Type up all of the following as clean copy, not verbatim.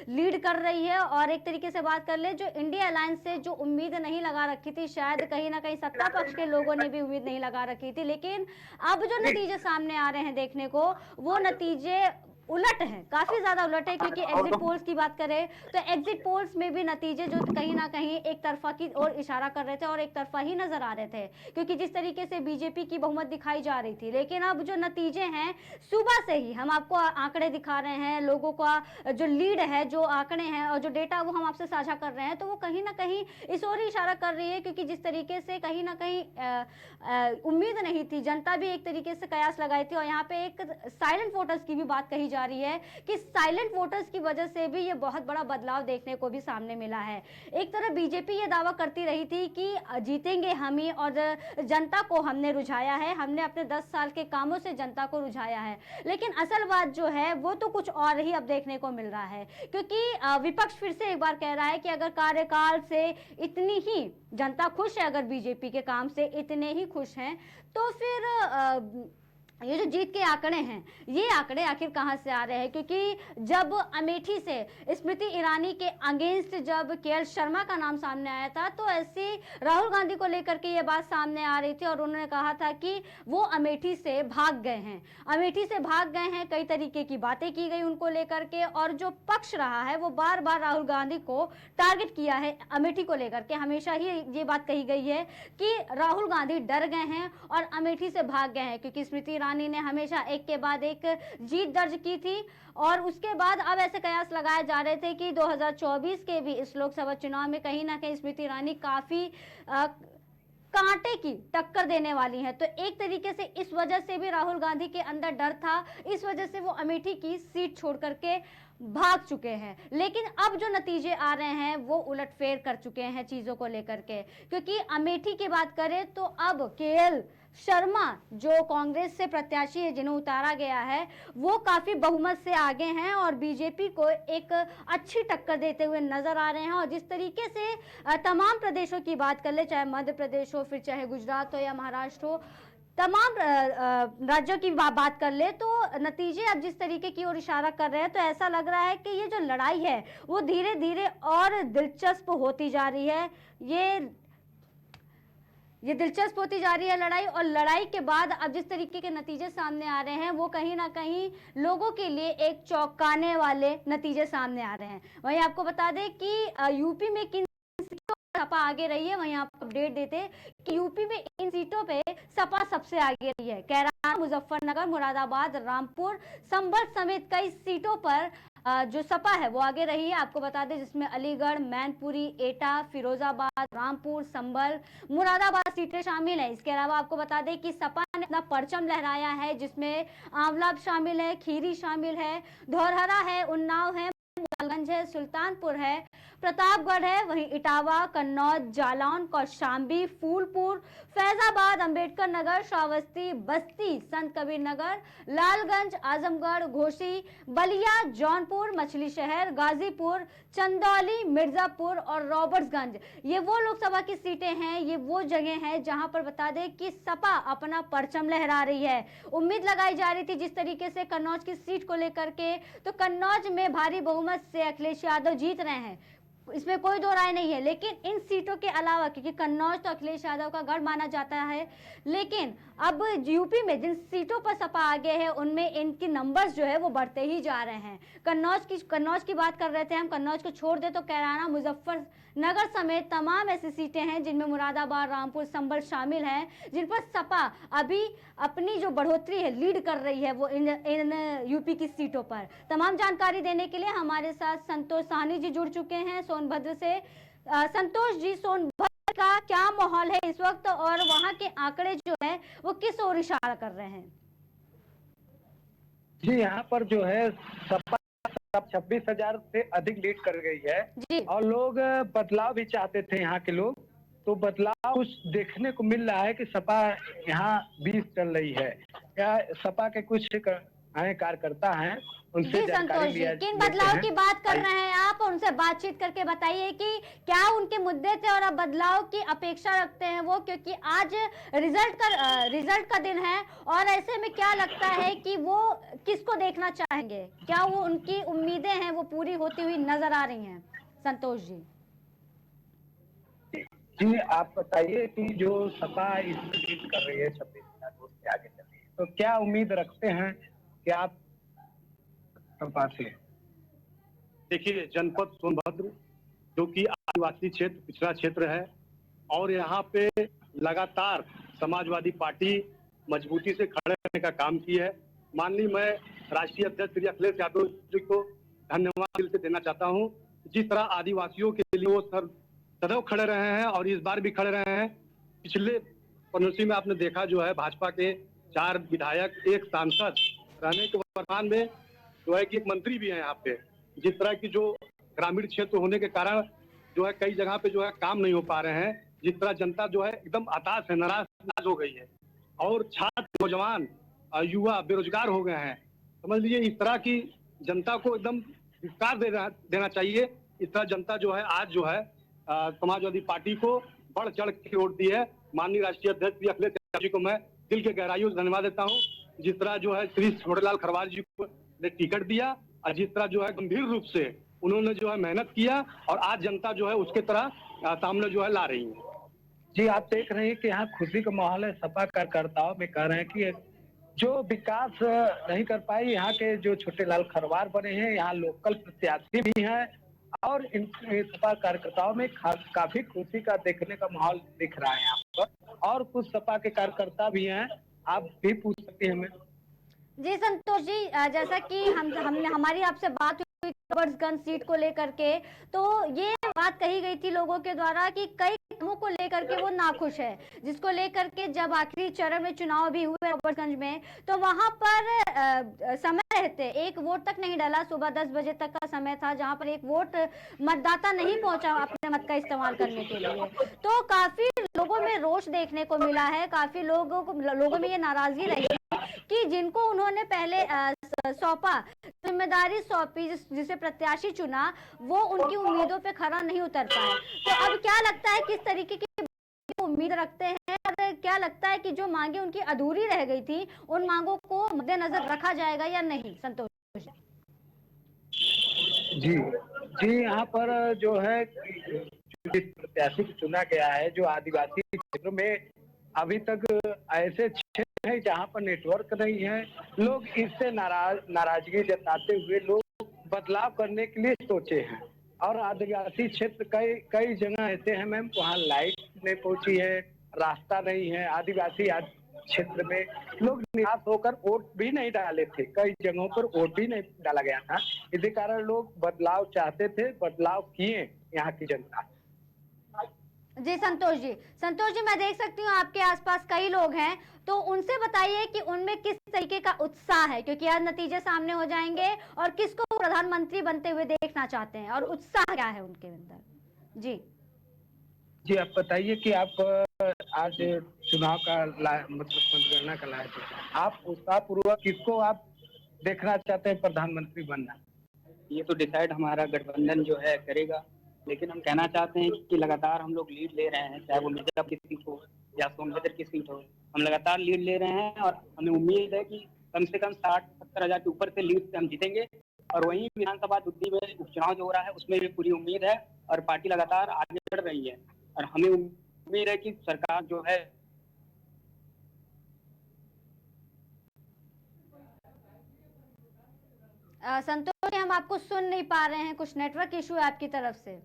Lead कर रही है। और एक तरीके से बात कर ले, जो इंडिया अलायंस से जो उम्मीद नहीं लगा रखी थी, शायद कहीं ना कहीं सत्ता पक्ष के लोगों ने भी उम्मीद नहीं लगा रखी थी, लेकिन अब जो नतीजे सामने आ रहे हैं देखने को, वो नतीजे उलट है, काफी ज्यादा उलट है। क्योंकि एग्जिट पोल्स की बात करें तो एग्जिट पोल्स में भी नतीजे जो कहीं ना कहीं एक तरफा की ओर इशारा कर रहे थे और एक तरफा ही नजर आ रहे थे, क्योंकि जिस तरीके से बीजेपी की बहुमत दिखाई जा रही थी। लेकिन अब जो नतीजे हैं, सुबह से ही हम आपको आंकड़े दिखा रहे हैं, लोगों का जो लीड है, जो आंकड़े हैं और जो डेटा वो हम आपसे साझा कर रहे हैं, तो वो कहीं ना कहीं इस ओर ही इशारा कर रही है। क्योंकि जिस तरीके से कहीं ना कहीं उम्मीद नहीं थी, जनता भी एक तरीके से कयास लगाई थी। और यहाँ पे एक साइलेंट वोटर्स की भी बात कही जा रही है कि साइलेंट वोटर्स की वजह से भी ये बहुत बड़ा बदलाव देखने को भी सामने मिला है। एक तरफ बीजेपी ये दावा करती रही थी कि जीतेंगे हम ही और जनता को हमने रुझाया है, हमने अपने 10 साल के कामों से जनता को रुझाया है। लेकिन असल बात जो है वो तो कुछ और ही अब देखने को मिल रहा है। क्योंकि विपक्ष फिर से एक बार कह रहा है कि अगर कार्यकाल से इतनी ही जनता खुश है, अगर बीजेपी के काम से इतने ही खुश हैं, तो फिर ये जो जीत के आंकड़े हैं, ये आंकड़े आखिर कहां से आ रहे हैं? क्योंकि जब अमेठी से स्मृति ईरानी के अगेंस्ट जब केएल शर्मा का नाम सामने आया था, तो ऐसे राहुल गांधी को लेकर के ये बात सामने आ रही थी और उन्होंने कहा था कि वो अमेठी से भाग गए हैं, अमेठी से भाग गए हैं, कई तरीके की बातें की गई उनको लेकर के। और जो पक्ष रहा है वो बार बार राहुल गांधी को टारगेट किया है अमेठी को लेकर के। हमेशा ही ये बात कही गई है कि राहुल गांधी डर गए हैं और अमेठी से भाग गए हैं, क्योंकि स्मृति ईरानी ने हमेशा एक के बाद एक जीत दर्ज की थी। और उसके बाद अब ऐसे कयास लगाए जा रहे थे कि 2024 के भी इस लोकसभा चुनाव में कहीं ना कहीं स्मृति ईरानी काफी कांटे की टक्कर देने वाली है। तो एक तरीके से इस वजह से भी राहुल गांधी के अंदर डर था, इस वजह से वो अमेठी की सीट छोड़ करके भाग चुके हैं। लेकिन अब जो नतीजे आ रहे हैं वो उलटफेर कर चुके हैं चीजों को लेकर के। क्योंकि अमेठी की बात करें तो अब केएल शर्मा जो कांग्रेस से प्रत्याशी है, जिन्हें उतारा गया है, वो काफी बहुमत से आगे हैं और बीजेपी को एक अच्छी टक्कर देते हुए नजर आ रहे हैं। और जिस तरीके से तमाम प्रदेशों की बात कर ले, चाहे मध्य प्रदेश हो, फिर चाहे गुजरात हो या महाराष्ट्र हो, तमाम राज्यों की बात कर ले, तो नतीजे अब जिस तरीके की ओर इशारा कर रहे हैं, तो ऐसा लग रहा है कि ये जो लड़ाई है वो धीरे धीरे और दिलचस्प होती जा रही है। ये दिलचस्प होती जा रही है लड़ाई। और लड़ाई के बाद अब जिस तरीके के नतीजे सामने आ रहे हैं, वो कहीं ना कहीं लोगों के लिए एक चौंकाने वाले नतीजे सामने आ रहे हैं। वहीं आपको बता दें कि यूपी में किन सपा आगे रही है, वहीं आपको अपडेट देते कि यूपी में इन सीटों पे सपा सबसे आगे रही है। कैराना, मुजफ्फरनगर, मुरादाबाद, रामपुर, संभल समेत कई सीटों पर जो सपा है वो आगे रही है। आपको बता दें जिसमें अलीगढ़, मैनपुरी, एटा, फिरोजाबाद, रामपुर, संभल, मुरादाबाद सीटें शामिल है। इसके अलावा आपको बता दें कि सपा ने अपना परचम लहराया है, जिसमें आंवला शामिल है, खीरी शामिल है, धौरहरा है, उन्नाव है, गंज है, सुल्तानपुर है, प्रतापगढ़ है, वहीं इटावा, कन्नौज, जालौन, कौशाम्बी, फूलपुर, फैजाबाद, अंबेडकर नगर, श्रावस्ती, बस्ती, संत कबीर नगर, लालगंज, आजमगढ़, घोसी, बलिया, जौनपुर, मछली शहर, गाजीपुर, चंदौली, मिर्जापुर और रॉबर्ट्सगंज, ये वो लोकसभा की सीटें हैं, ये वो जगह हैं जहां पर बता दें कि सपा अपना परचम लहरा रही है। उम्मीद लगाई जा रही थी जिस तरीके से कन्नौज की सीट को लेकर के, तो कन्नौज में भारी बहुमत से अखिलेश यादव जीत रहे हैं, इसमें कोई दो राय नहीं है। लेकिन इन सीटों के अलावा, क्योंकि कन्नौज तो अखिलेश यादव का गढ़ माना जाता है, लेकिन अब यूपी में जिन सीटों पर सपा आगे है उनमें इनकी नंबर्स जो है वो बढ़ते ही जा रहे हैं। कन्नौज की बात कर रहे थे हम, कन्नौज को छोड़ दे तो कैराना, मुजफ्फरनगर समेत तमाम ऐसी सीटें हैं जिनमें मुरादाबाद, रामपुर, संभल शामिल हैं, जिन पर सपा अभी अपनी जो बढ़ोतरी है, लीड कर रही है वो इन यूपी की सीटों पर। तमाम जानकारी देने के लिए हमारे साथ संतोष साहनी जी जुड़ चुके हैं सोनभद्र से। संतोष जी, सोनभद्र का क्या माहौल है इस वक्त और वहां के आंकड़े जो है वो किस ओर इशारा कर रहे हैं? जी, यहाँ पर जो है सपा 26,000 से अधिक लीड कर गई है जी। और लोग बदलाव भी चाहते थे यहाँ के लोग, तो बदलाव कुछ देखने को मिल रहा है कि सपा यहाँ 20 चल रही है। या सपा के कुछ कार्यकर्ता हैं उनसे जी जानकारी संतोष जी, लिया किन लेते बदलाव हैं। की बात कर आइए। रहे हैं आप? उनसे बातचीत करके बताइए कि क्या उनके मुद्दे थे और अब बदलाव की अपेक्षा रखते हैं वो, क्योंकि आज रिजल्ट का दिन है और ऐसे में क्या लगता है कि वो किसको देखना चाहेंगे? क्या वो उनकी उम्मीदें हैं वो पूरी होती हुई नजर आ रही हैं संतोष जी? जी, आप बताइए कि जो सपा इसमें लीड कर रही है 26 से आगे चल रही है, तो क्या उम्मीद रखते हैं कि आप सपा से? देखिए, जनपद सोनभद्र जो कि आदिवासी क्षेत्र, पिछड़ा क्षेत्र है और यहाँ पे लगातार समाजवादी पार्टी मजबूती से खड़े रहने का काम की है। माननीय मैं राष्ट्रीय अध्यक्ष श्री अखिलेश यादव जी को धन्यवाद दिल से देना चाहता हूँ। जिस तरह आदिवासियों के लिए वो सदैव खड़े रहे हैं और इस बार भी खड़े रहे हैं। पिछले पनौती में आपने देखा जो है भाजपा के 4 विधायक, 1 सांसद रहने के वर्तमान में जो है कि एक मंत्री भी है यहाँ पे। जिस तरह की जो ग्रामीण क्षेत्र होने के कारण जो है कई जगह पे जो है काम नहीं हो पा रहे हैं। जिस तरह जनता जो है एकदम हताश है, नाराज हो गई है और छात्र, नौजवान, युवा बेरोजगार हो गए हैं। समझ लीजिए इस तरह की जनता को एकदम धिक्कार देना चाहिए। इस तरह जनता जो है आज जो है समाजवादी पार्टी को बढ़ चढ़ के वोट दी है। माननीय राष्ट्रीय अध्यक्ष श्री अखिलेश यादव जी को मैं दिल के गहराइयों से धन्यवाद देता हूँ। जिस तरह जो है श्री छोटेलाल खरवार जी को ने टिकट दिया और जिस तरह जो है गंभीर रूप से उन्होंने जो है मेहनत किया और आज जनता जो है उसके तरह सामने जो है ला रही है। जी, आप देख रहे हैं कि यहाँ खुशी का माहौल है। सपा कार्यकर्ताओं में कह रहे हैं कि जो विकास नहीं कर पाए, यहाँ के जो छोटेलाल खरवार बने हैं, यहाँ लोकल प्रत्याशी भी हैं और इन सपा कार्यकर्ताओं में काफी खुशी का देखने का माहौल दिख रहा है यहाँ पर। और कुछ सपा के कार्यकर्ता भी हैं, आप भी पूछ सकते हैं हमें। जी संतोष जी, जैसा कि हमने हमारी आपसे बात हुई रॉबर्ट्सगंज सीट को लेकर के, तो ये बात कही गई थी लोगों के द्वारा कि कई कामों को लेकर के वो नाखुश है, जिसको लेकर के जब आखिरी चरण में चुनाव भी हुए रॉबर्ट्सगंज में, तो वहां पर समय रहते एक वोट तक नहीं डाला। सुबह 10 बजे तक का समय था जहां पर एक वोट मतदाता नहीं पहुंचा अपने मत का इस्तेमाल करने के लिए। तो काफी लोगों में रोष देखने को मिला है, काफी लोगों में ये नाराजगी रही कि जिनको उन्होंने पहले सौंपा, जिम्मेदारी सौंपी, जिसे प्रत्याशी चुना, वो उनकी उम्मीदों पे खरा नहीं उतर पाए। तो अब क्या लगता है किस तरीके की उम्मीद रखते हैं और क्या लगता है कि जो मांगे उनकी अधूरी रह गई थी उन मांगों को मद्देनजर रखा जाएगा या नहीं संतोष? जी जी, यहाँ पर जो है जिस प्रत्याशी को चुना गया है, जो आदिवासी क्षेत्रों में अभी तक ऐसे क्षेत्र है जहाँ पर नेटवर्क नहीं है, लोग इससे नाराजगी जताते हुए लोग बदलाव करने के लिए सोचे हैं। और आदिवासी क्षेत्र कई जगह ऐसे हैं मैम, वहाँ लाइट नहीं पहुंची है, रास्ता नहीं है। आदिवासी क्षेत्र में लोग निराश होकर वोट भी नहीं डाले थे, कई जगहों पर वोट भी नहीं डाला गया था। इसी कारण लोग बदलाव चाहते थे, बदलाव किए यहाँ की जनता। जी संतोष जी, मैं देख सकती हूँ आपके आसपास कई लोग हैं, तो उनसे बताइए कि उनमें किस तरीके का उत्साह है, क्योंकि आज नतीजे सामने हो जाएंगे और किसको प्रधानमंत्री बनते हुए देखना चाहते हैं और उत्साह क्या है उनके अंदर। जी जी, आप बताइए कि आप आज चुनाव का मतलब मतगणना का लाए थे, आप उत्साह पूर्वक किसको आप देखना चाहते हैं प्रधानमंत्री बनना? ये तो डिसाइड हमारा गठबंधन जो है करेगा, लेकिन हम कहना चाहते हैं कि लगातार हम लोग लीड ले रहे हैं, चाहे वो मिर्जापुर की सीट हो या सोनभद्र की सीट हो, हम लगातार लीड ले रहे हैं और हमें उम्मीद है कि कम से कम 60-70 हज़ार के ऊपर से लीड से हम जीतेंगे। और वहीं विधानसभा दुद्दी में उपचुनाव जो हो रहा है उसमें भी पूरी उम्मीद है और पार्टी लगातार आगे बढ़ रही है और हमें उम्मीद है कि सरकार जो है संतोष जी, हम आपको सुन नहीं पा रहे हैं, कुछ नेटवर्क इशू है आपकी तरफ से।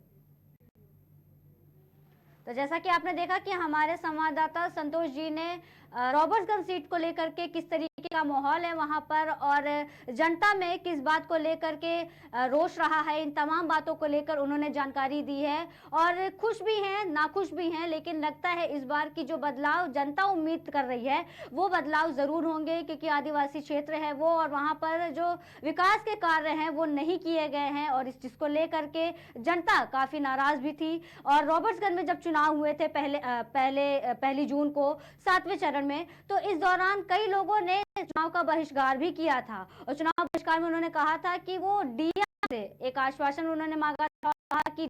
तो जैसा कि आपने देखा कि हमारे संवाददाता संतोष जी ने रॉबर्ट्सगंज सीट को लेकर के किस तरीके का माहौल है वहां पर और जनता में किस बात को लेकर के रोष रहा है, इन तमाम बातों को लेकर उन्होंने जानकारी दी है और खुश भी हैं, नाखुश भी हैं, लेकिन लगता है इस बार की जो बदलाव जनता उम्मीद कर रही है वो बदलाव जरूर होंगे, क्योंकि आदिवासी क्षेत्र है वो और वहां पर जो विकास के कार्य हैं वो नहीं किए गए हैं और इस चीज को लेकर के जनता काफी नाराज भी थी। और रॉबर्ट्सगंज में जब चुनाव हुए थे पहली जून को 7वें चरण में, तो इस दौरान कई लोगों ने चुनाव का बहिष्कार भी किया था और चुनाव बहिष्कार में उन्होंने कहा था कि वो डीएम से एक आश्वासन उन्होंने मांगा था, कहा कि